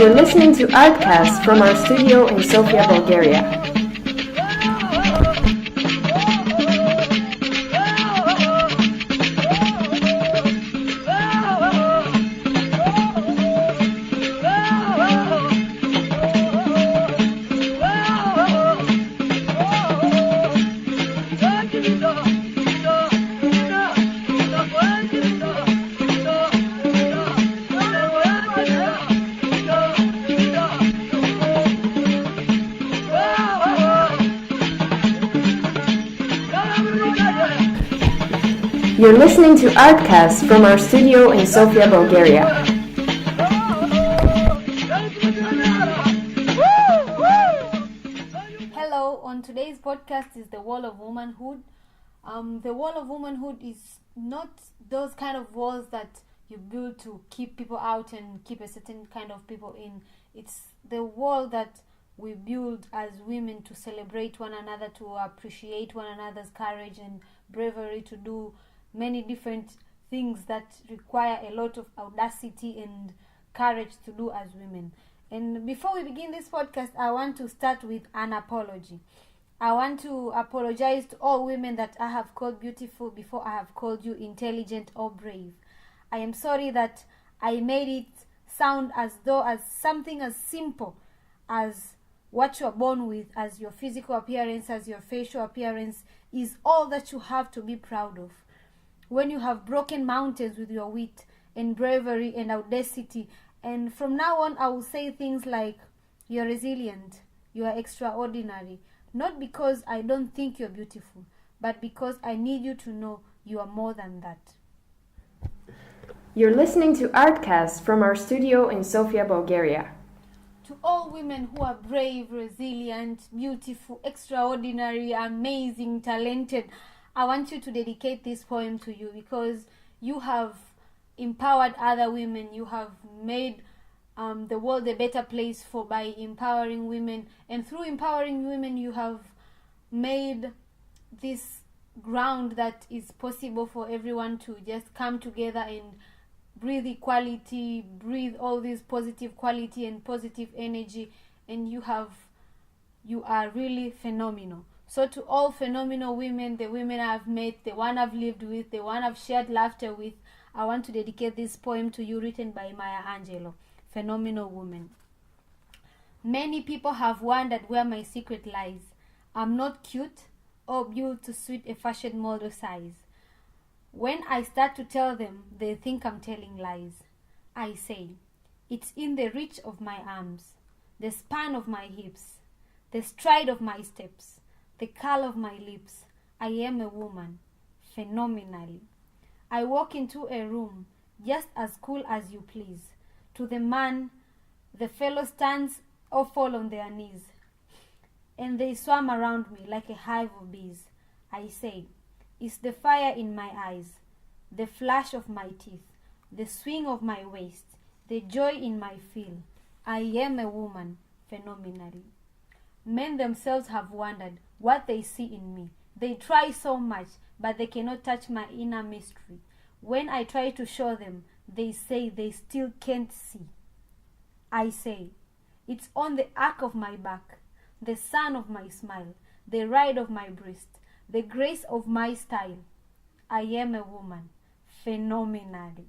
You're listening to Artcast from our studio in Sofia, Bulgaria. You're listening to Artcast from our studio in Sofia, Bulgaria. Hello, on today's podcast is the Wall of Womanhood. The Wall of Womanhood is not those kind of walls that you build to keep people out and keep a certain kind of people in. It's the wall that we build as women to celebrate one another, to appreciate one another's courage and bravery, to do many different things that require a lot of audacity and courage to do as women. And before we begin this podcast, I want to start with an apology. I want to apologize to all women that I have called beautiful before I have called you intelligent or brave. I am sorry that I made it sound as though as something as simple as what you are born with, as your physical appearance, as your facial appearance, is all that you have to be proud of. When you have broken mountains with your wit and bravery and audacity, and from now on I will say things like, you're resilient, you are extraordinary, not because I don't think you're beautiful, but because I need you to know you are more than that. You're listening to Artcast from our studio in Sofia, Bulgaria. To all women who are brave, resilient, beautiful, extraordinary, amazing, talented, I want you to dedicate this poem to you, because you have empowered other women. You have made the world a better place by empowering women, and through empowering women you have made this ground that is possible for everyone to just come together and breathe equality, breathe all this positive quality and positive energy, and you are really phenomenal. So to all phenomenal women, the women I've met, the one I've lived with, the one I've shared laughter with, I want to dedicate this poem to you, written by Maya Angelou, Phenomenal Woman. Many people have wondered where my secret lies. I'm not cute or built to suit a fashion model size. When I start to tell them, they think I'm telling lies. I say, it's in the reach of my arms, the span of my hips, the stride of my steps, the curl of my lips. I am a woman, phenomenally. I walk into a room just as cool as you please. To the man, the fellow stands or fall on their knees, and they swarm around me like a hive of bees. I say, it's the fire in my eyes, the flash of my teeth, the swing of my waist, the joy in my feel. I am a woman, phenomenally. Men themselves have wondered what they see in me. They try so much, but they cannot touch my inner mystery. When I try to show them, they say they still can't see. I say, it's on the arc of my back, the sun of my smile, the ride of my breast, the grace of my style. I am a woman, phenomenally.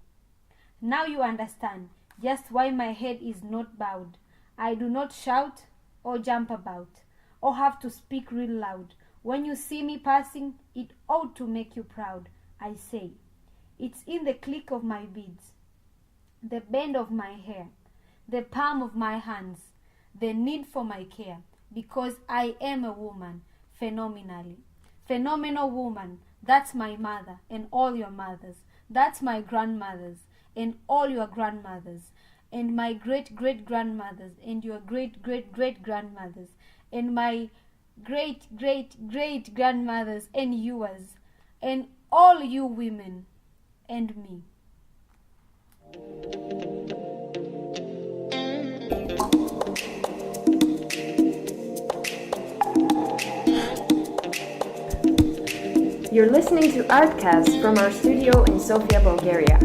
Now you understand just why my head is not bowed. I do not shout or jump about, or have to speak real loud. When you see me passing, it ought to make you proud. I say, it's in the click of my beads, the bend of my hair, the palm of my hands, the need for my care, because I am a woman, phenomenally. Phenomenal woman, that's my mother and all your mothers. That's my grandmothers and all your grandmothers, and my great-great-grandmothers, and your great-great-great-grandmothers, and my great-great-great-grandmothers, and yours, and all you women, and me. You're listening to Artcast from our studio in Sofia, Bulgaria.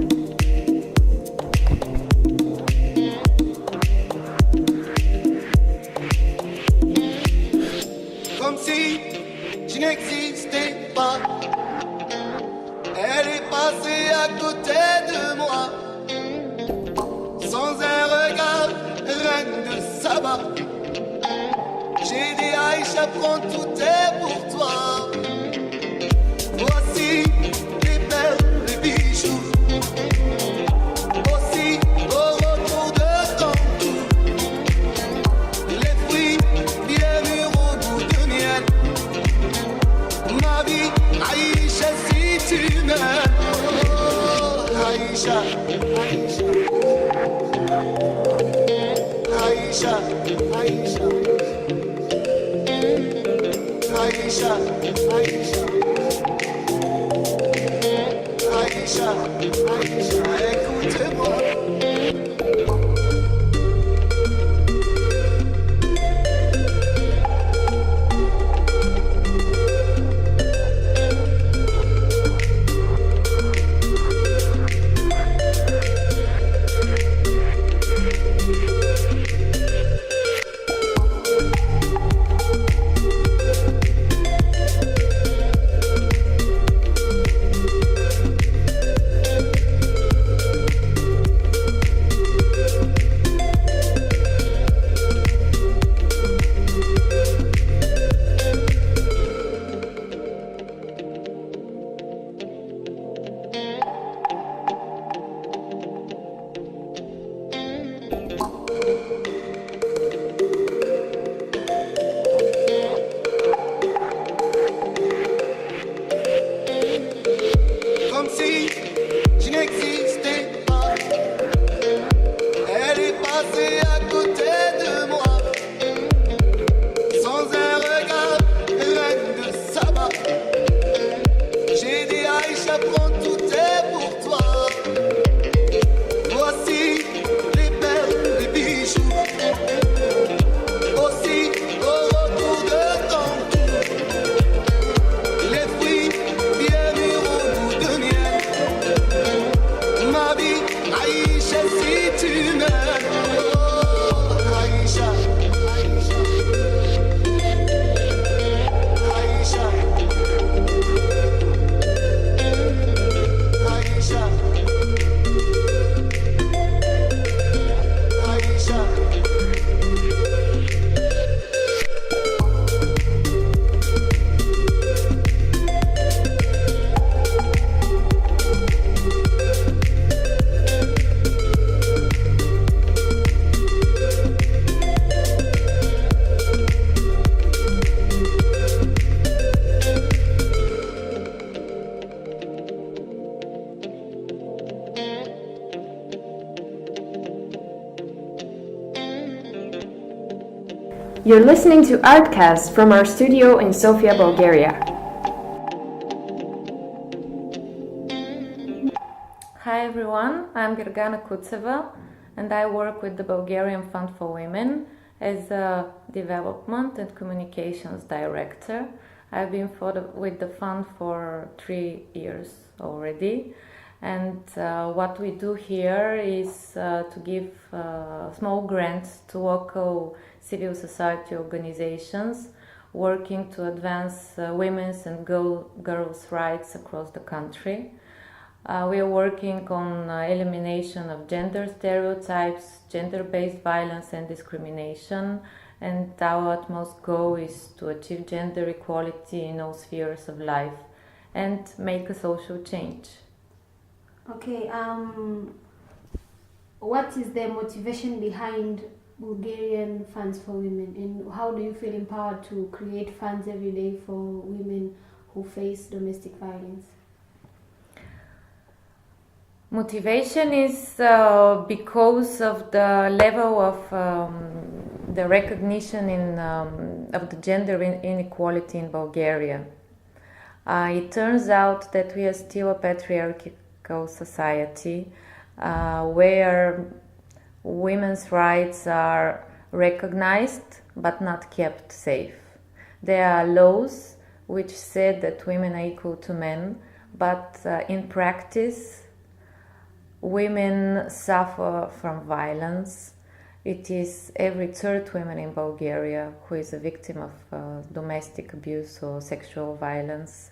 n'existais pas. Elle est passée à côté de moi, sans un regard, reine de Saba. J'ai dit Aïcha, prends tout est pour toi. Voici les perles, les bijoux. Aussi au retour de ton cou, les fruits bien mûrs au goût de miel. Ma vie, Aïcha, si tu m'aimes. Oh, Aïcha, Aïcha, Aïcha, Aïcha, Aïcha, Aïcha, Aïcha, Aïcha, écoute-moi. Comme si je n'existais pas. Elle est passée à côté de moi, sans un regard, reine de Saba. J'ai dit Aïcha, prends tout est pour toi. Voici les perles, les bijoux. Aussi au retour de ton cou, les fruits bien mûrs au goût de miel. Ma vie, Aïcha, si tu m'aimes. Oh, Aïcha, Aïcha, Aïcha, Aïcha, Aïcha. You're listening to Artcast from our studio in Sofia, Bulgaria. Hi everyone, I'm Gergana Kutseva and I work with the Bulgarian Fund for Women as a Development and Communications Director. I've been with the fund for 3 years already, and what we do here is to give small grants to local civil society organizations working to advance women's and girls' rights across the country. We are working on elimination of gender stereotypes, gender-based violence and discrimination, and our utmost goal is to achieve gender equality in all spheres of life and make a social change. Okay, what is the motivation behind Bulgarian Funds for Women, and how do you feel empowered to create funds every day for women who face domestic violence? Motivation is because of the level of the recognition of the gender inequality in Bulgaria. It turns out that we are still a patriarchal society where women's rights are recognized but not kept safe. There are laws which said that women are equal to men, but in practice women suffer from violence. It is every third woman in Bulgaria who is a victim of domestic abuse or sexual violence.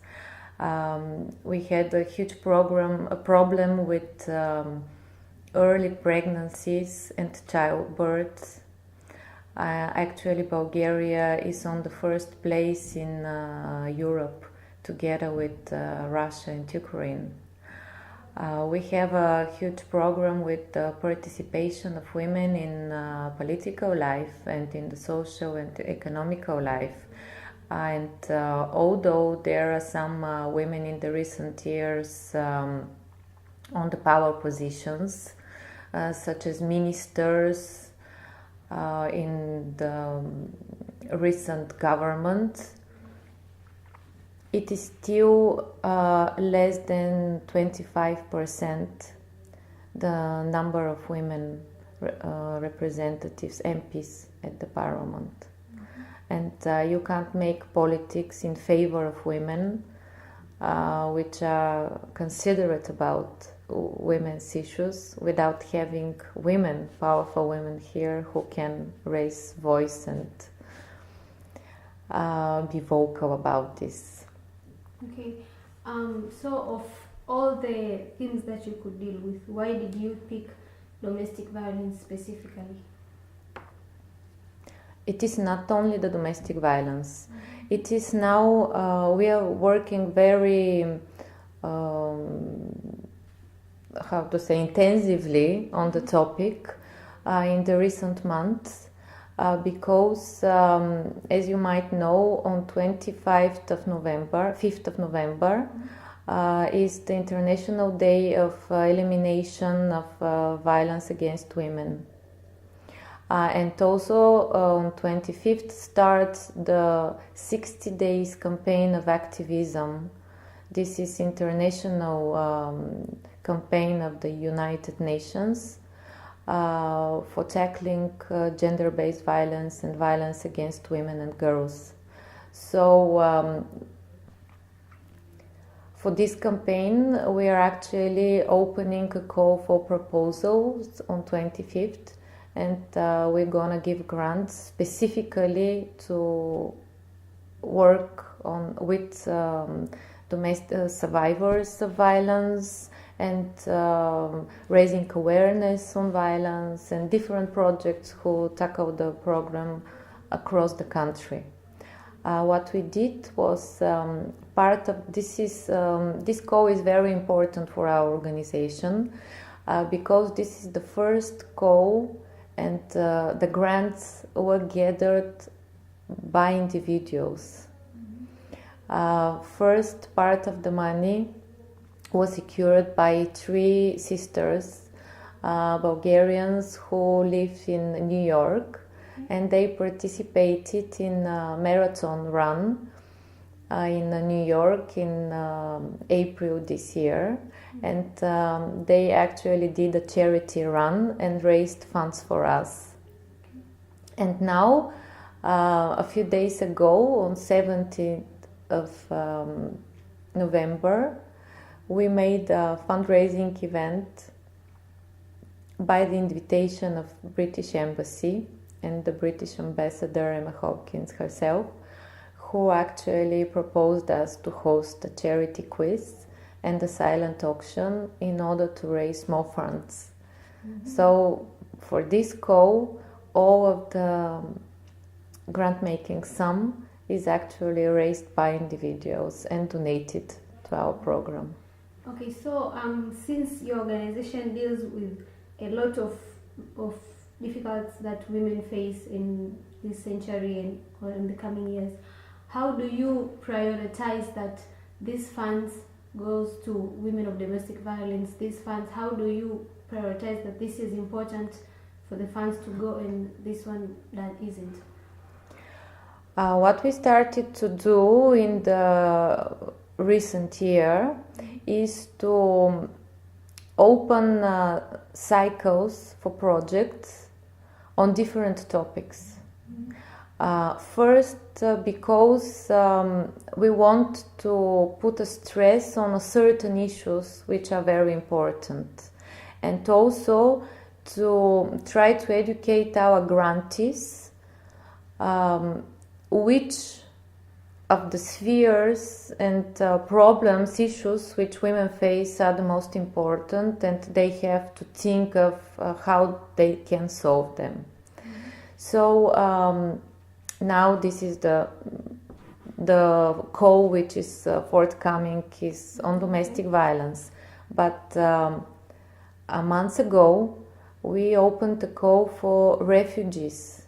We had a huge problem with early pregnancies and childbirth. Actually, Bulgaria is on the first place in Europe, together with Russia and Ukraine. We have a huge program with the participation of women in political life and in the social and economical life. And although there are some women in the recent years on the power positions, such as ministers in the recent government, it is still less than 25% the number of women representatives, MPs at the parliament. And you can't make politics in favor of women, which are considerate about women's issues, without having women, powerful women here who can raise voice and be vocal about this. Okay, so of all the things that you could deal with, why did you pick domestic violence specifically? It is not only the domestic violence. It is now, we are working very, intensively on the topic in the recent months, because, as you might know, on 5th of November, is the International Day of Elimination of Violence Against Women. And also on 25th starts the 60 days campaign of activism. This is international campaign of the United Nations for tackling gender-based violence and violence against women and girls. So for this campaign, we are actually opening a call for proposals on 25th. And we're gonna give grants specifically to work on with domestic survivors of violence and raising awareness on violence, and different projects who tackle the program across the country. What we did was part of this is this call is very important for our organization because this is the first call. And the grants were gathered by individuals. First part of the money was secured by 3 sisters, Bulgarians who live in New York, and they participated in a marathon run in New York in April this year. And they actually did a charity run and raised funds for us. And now, a few days ago, on 17th of November, we made a fundraising event by the invitation of British Embassy and the British Ambassador Emma Hopkins herself, who actually proposed us to host a charity quiz and a silent auction in order to raise more funds. So for this call, all of the grant-making sum is actually raised by individuals and donated to our program. Okay, so since your organization deals with a lot of difficulties that women face in this century and or in the coming years, how do you prioritize that these funds goes to women of domestic violence? These funds, how do you prioritize that this is important for the funds to go and this one that isn't? What we started to do in the recent year is to open cycles for projects on different topics. First, because we want to put a stress on certain issues which are very important, and also to try to educate our grantees which of the spheres and problems, issues which women face are the most important, and they have to think of how they can solve them. So now this is the call which is forthcoming is on domestic violence. But a month ago we opened a call for refugees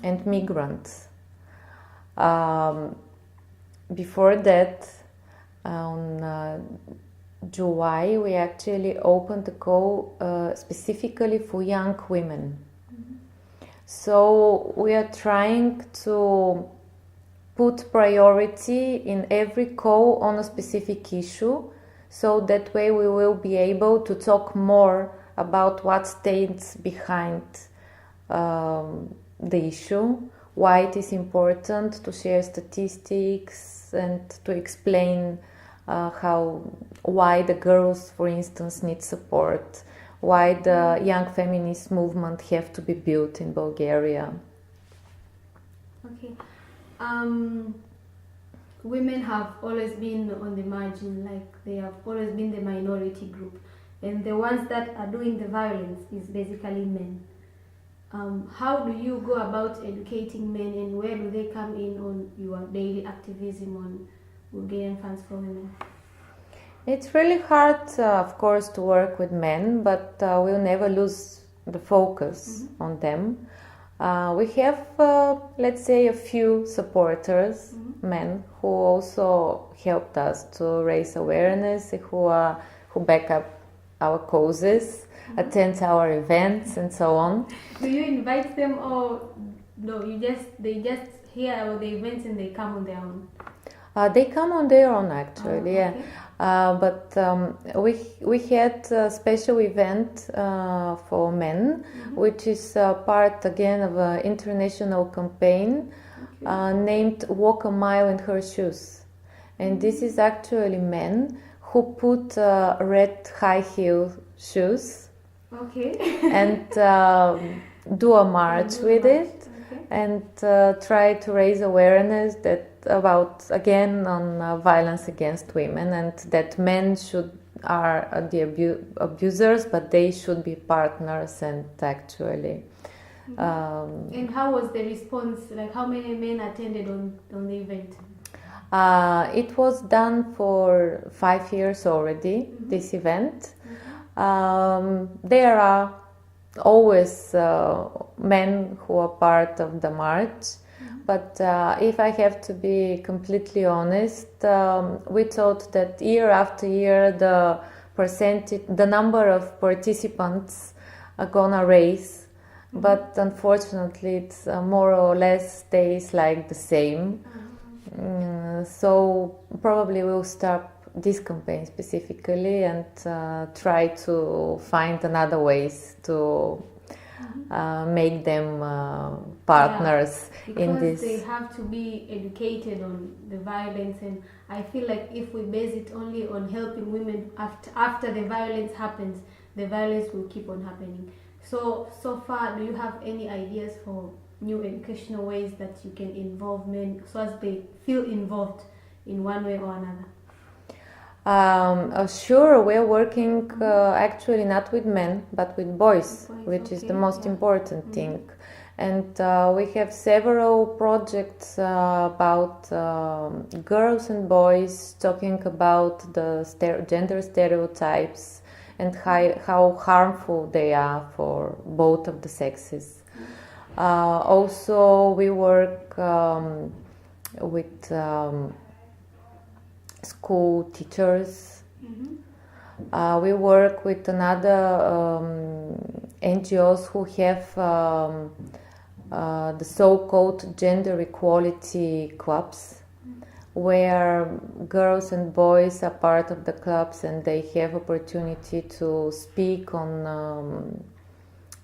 and migrants. Before that, on July, we actually opened a call specifically for young women. So we are trying to put priority in every call on a specific issue, so that way we will be able to talk more about what stands behind the issue, why it is important to share statistics and to explain why the girls, for instance, need support, why the young feminist movement have to be built in Bulgaria. Okay. Women have always been on the margin, like they have always been the minority group, and the ones that are doing the violence is basically men. How do you go about educating men, and where do they come in on your daily activism on Bulgarian Funds for Women? It's really hard, of course, to work with men, but we'll never lose the focus on them. We have, let's say, a few supporters, men, who also helped us to raise awareness, who back up our causes, attend our events, and so on. Do you invite them, or no? They just hear about the events and they come on their own? They come on their own, actually. Okay. Yeah. But we had a special event for men, which is part again of an international campaign named "Walk a Mile in Her Shoes," and this is actually men who put red high heel shoes. Okay. And do a march with it, and try to raise awareness about again on violence against women, and that men are the abusers, but they should be partners and actually. And how was the response? Like, how many men attended on the event? It was done for 5 years already. This event. There are always men who are part of the march, but if I have to be completely honest, we thought that year after year the number of participants are gonna raise, but unfortunately it's more or less stays like the same. So probably we'll stop this campaign specifically and try to find another ways to make them partners in this. Because they have to be educated on the violence, and I feel like if we base it only on helping women after the violence happens, the violence will keep on happening. So far, do you have any ideas for new educational ways that you can involve men so as they feel involved in one way or another? Sure, we're working actually not with men but with boys, which is the most important thing. And we have several projects about girls and boys, talking about the gender stereotypes and how harmful they are for both of the sexes. Also, we work with school teachers. We work with another NGOs who have the so-called gender equality clubs, where girls and boys are part of the clubs and they have opportunity to speak on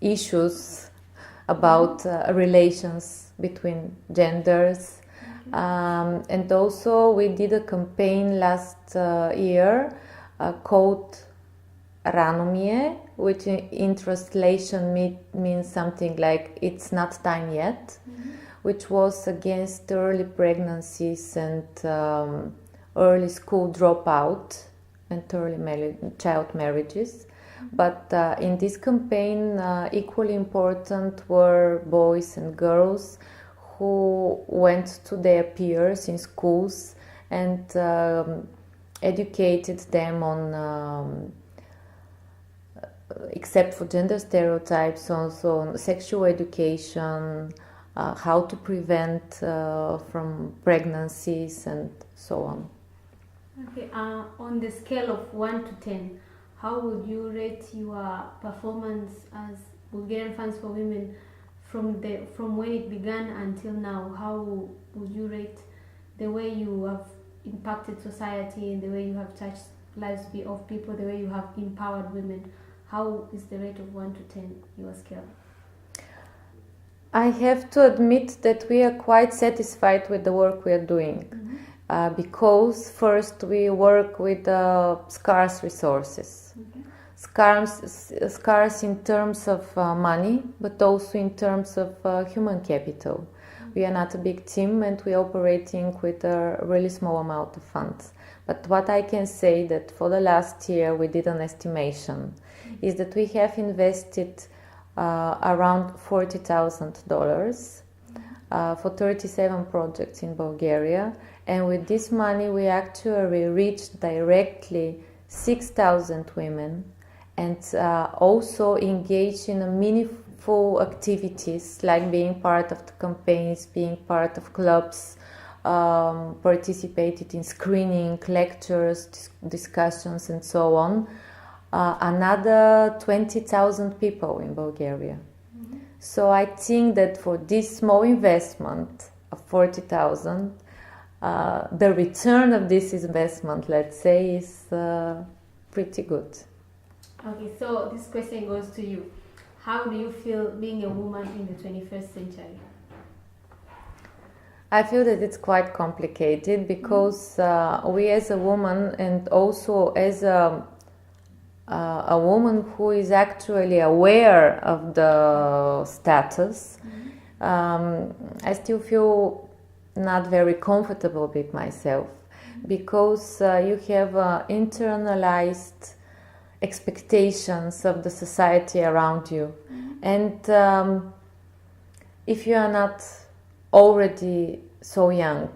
issues about relations between genders. And also we did a campaign last year called Rano mi e, which in translation means something like "it's not time yet," which was against early pregnancies and early school dropout and early child marriages. But in this campaign, equally important were boys and girls who went to their peers in schools and educated them on, except for gender stereotypes, also on sexual education, how to prevent from pregnancies and so on. Okay, on the scale of 1 to 10, how would you rate your performance as Bulgarian Funds for Women from when it began until now? How would you rate the way you have impacted society and the way you have touched lives of people, the way you have empowered women? How is the rate of 1 to 10 your scale? I have to admit that we are quite satisfied with the work we are doing. Because first we work with scarce resources, scarce in terms of money, but also in terms of human capital. We are not a big team and we are operating with a really small amount of funds. But what I can say that for the last year we did an estimation is that we have invested around $40,000 for 37 projects in Bulgaria. And with this money, we actually reached directly 6,000 women and also engaged in meaningful activities like being part of the campaigns, being part of clubs, participated in screening, lectures, discussions, and so on. Another 20,000 people in Bulgaria. So I think that for this small investment of 40,000, the return of this investment, let's say, is pretty good. Okay, so this question goes to you. How do you feel being a woman in the 21st century? I feel that it's quite complicated because we as a woman and also as a woman who is actually aware of the status, I still feel not very comfortable with myself because you have internalized expectations of the society around you, and if you are not already so young,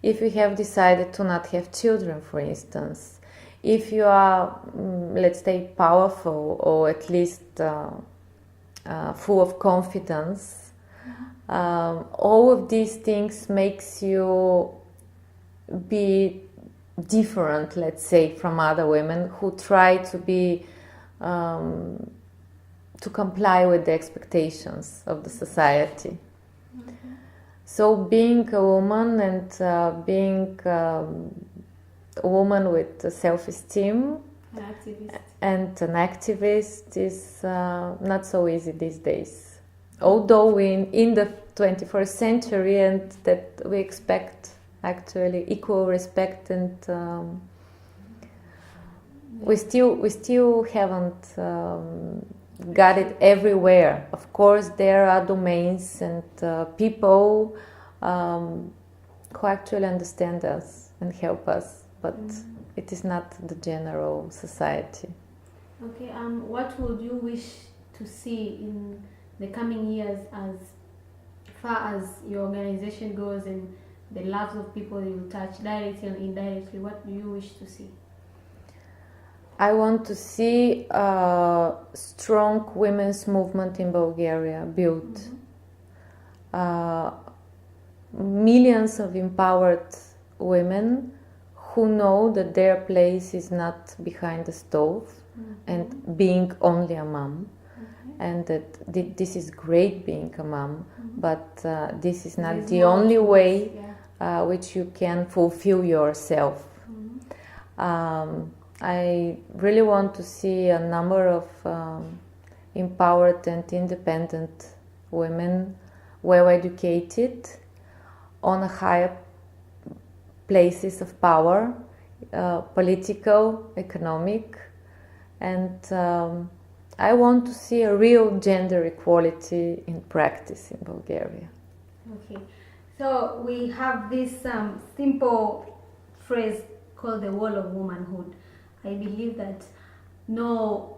if you have decided to not have children, for instance, if you are, let's say, powerful or at least full of confidence, all of these things makes you be different, let's say, from other women who try to be to comply with the expectations of the society. So being a woman and being a woman with self-esteem and an activist is not so easy these days. Although we're in the 21st century and that we expect actually equal respect, and we still haven't got it everywhere. Of course, there are domains and people who actually understand us and help us, but it is not the general society. Okay, what would you wish to see in the coming years as far as your organization goes and the lives of people you touch directly and indirectly? What do you wish to see? I want to see a strong women's movement in Bulgaria built. Millions of empowered women who know that their place is not behind the stove and being only a mom. And that this is great being a mom, but this is not the only way which you can fulfill yourself. I really want to see a number of empowered and independent women, well educated, on higher places of power, political, economic, and I want to see a real gender equality in practice in Bulgaria. Okay, so we have this simple phrase called the wall of womanhood. I believe that no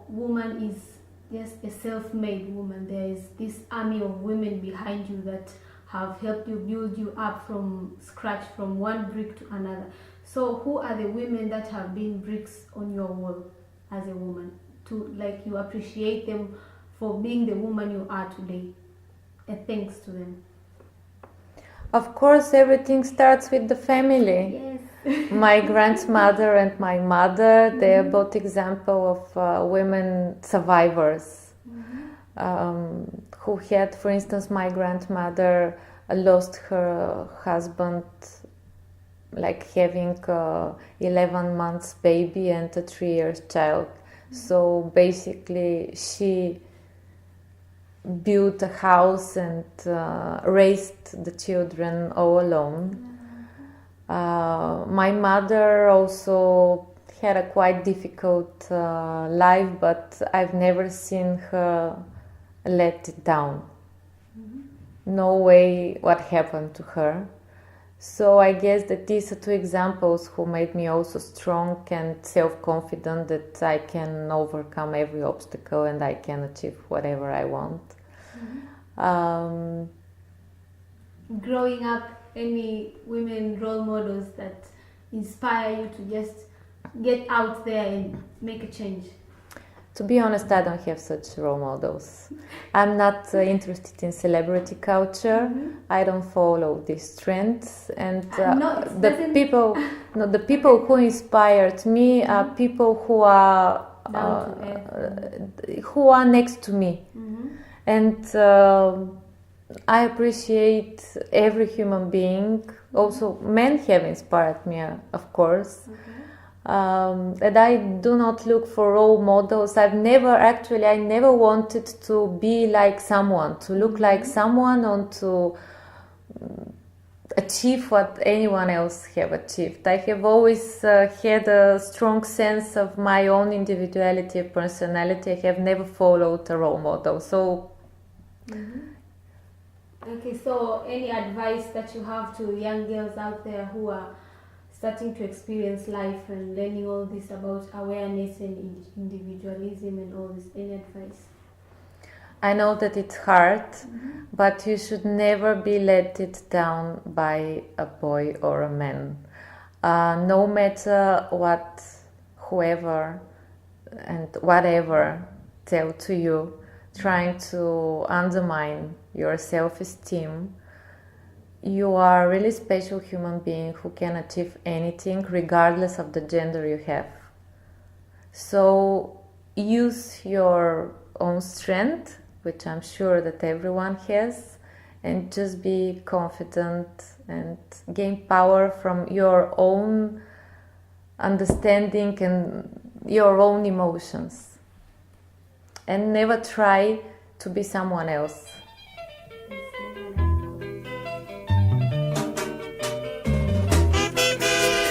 woman is just a self-made woman. There is this army of women behind you that have helped you build you up from scratch, from one brick to another. So who are the women that have been bricks on your wall as a woman? To like you appreciate them for being the woman you are today. And thanks to them. Of course, everything starts with the family. Yes. My grandmother and my mother, they are both example of women survivors who had, for instance, my grandmother lost her husband like having 11 months baby and a 3 years child. So basically she built a house and raised the children all alone. My mother also had a quite difficult life, but I've never seen her let it down. No way what happened to her. So I guess that these are two examples who made me also strong and self-confident that I can overcome every obstacle and I can achieve whatever I want. Growing up, any women role models that inspire you to just get out there and make a change? To be honest, I don't have such role models. I'm not interested in celebrity culture. I don't follow these trends, and the people who inspired me are people who are next to me, and I appreciate every human being. Also, men have inspired me, of course. And I do not look for role models. I never wanted to be like someone, to look like someone, or to achieve what anyone else have achieved. I have always had a strong sense of my own individuality, personality. I have never followed a role model. So, okay. So, any advice that you have to young girls out there who are starting to experience life and learning all this about awareness and individualism and all this, any advice? I know that it's hard, but you should never be let it down by a boy or a man. No matter what, whoever and whatever tell to you, trying to undermine your self-esteem, you are a really special human being who can achieve anything regardless of the gender you have. So use your own strength, which I'm sure that everyone has, and just be confident and gain power from your own understanding and your own emotions. And never try to be someone else.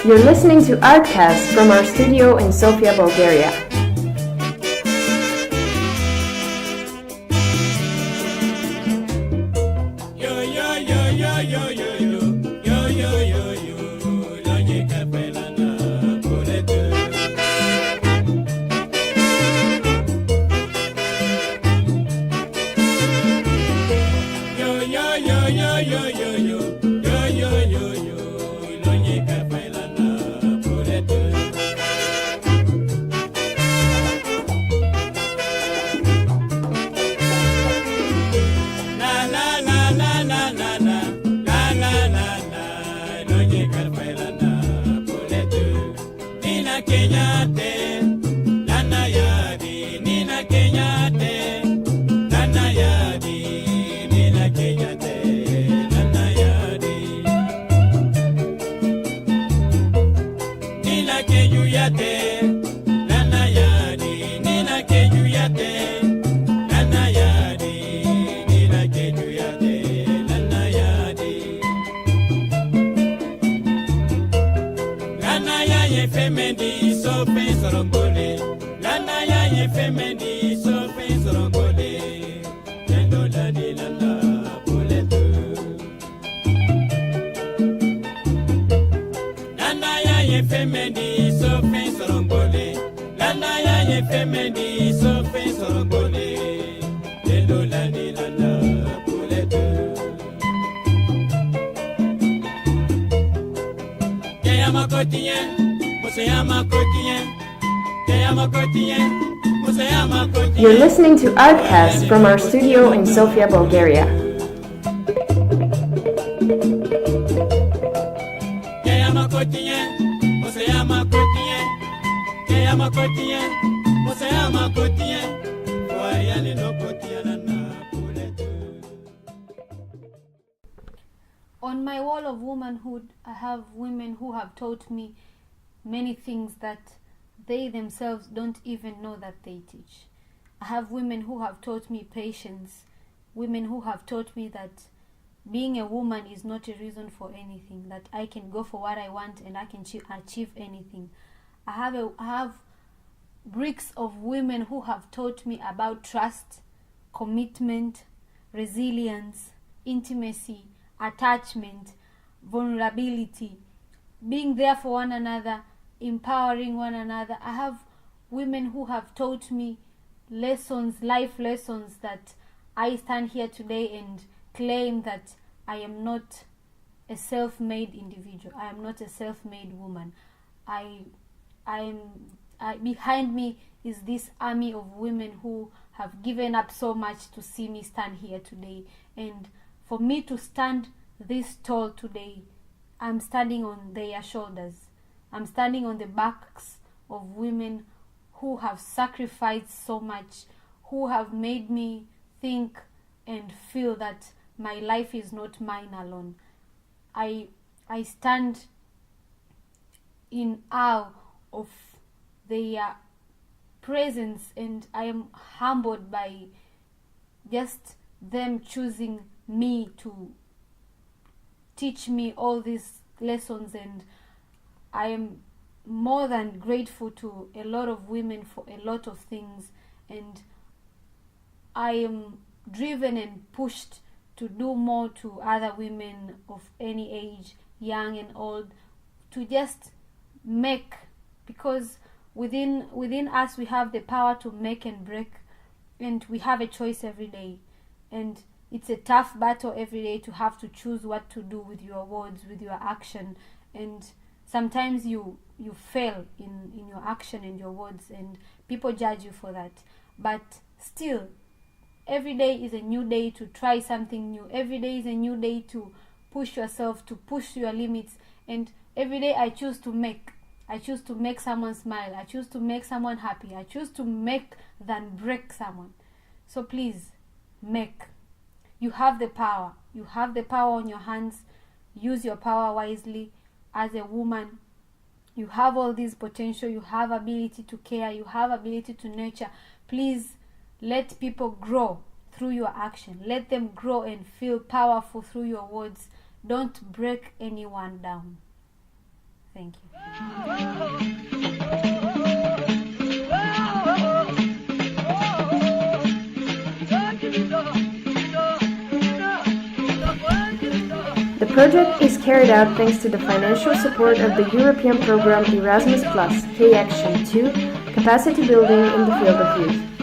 You're listening to Artcast from our studio in Sofia, Bulgaria. Femendi so pe sorongole, lana ya ye femendi so pe You're listening to Artcast from our studio in Sofia, Bulgaria. On my wall of womanhood, I have women who have taught me many things that they themselves don't even know that they teach. I have women who have taught me patience, women who have taught me that being a woman is not a reason for anything, that I can go for what I want and I can achieve anything. I have bricks of women who have taught me about trust, commitment, resilience, intimacy, attachment, vulnerability, being there for one another, empowering one another. I have women who have taught me lessons, life lessons, that I stand here today and claim that I am not a self-made individual. I am not a self-made woman. Behind me is this army of women who have given up so much to see me stand here today. And for me to stand this tall today, I'm standing on their shoulders. I'm standing on the backs of women who have sacrificed so much, who have made me think and feel that my life is not mine alone. I stand in awe of their presence, and I am humbled by just them choosing me to teach me all these lessons. And I am more than grateful to a lot of women for a lot of things, and I am driven and pushed to do more to other women of any age, young and old, to just make, because within us we have the power to make and break, and we have a choice every day. And it's a tough battle every day to have to choose what to do with your words, with your action. And sometimes you fail in your action and your words, and people judge you for that. But still, every day is a new day to try something new. Every day is a new day to push yourself, to push your limits. And every day I choose to make. I choose to make someone smile. I choose to make someone happy. I choose to make than break someone. So please, make. You have the power. You have the power on your hands. Use your power wisely. As a woman, you have all this potential. You have ability to care. You have ability to nurture. Please let people grow through your action. Let them grow and feel powerful through your words. Don't break anyone down. Thank you. The project is carried out thanks to the financial support of the European program Erasmus+, K-Action 2, Capacity Building in the Field of Youth.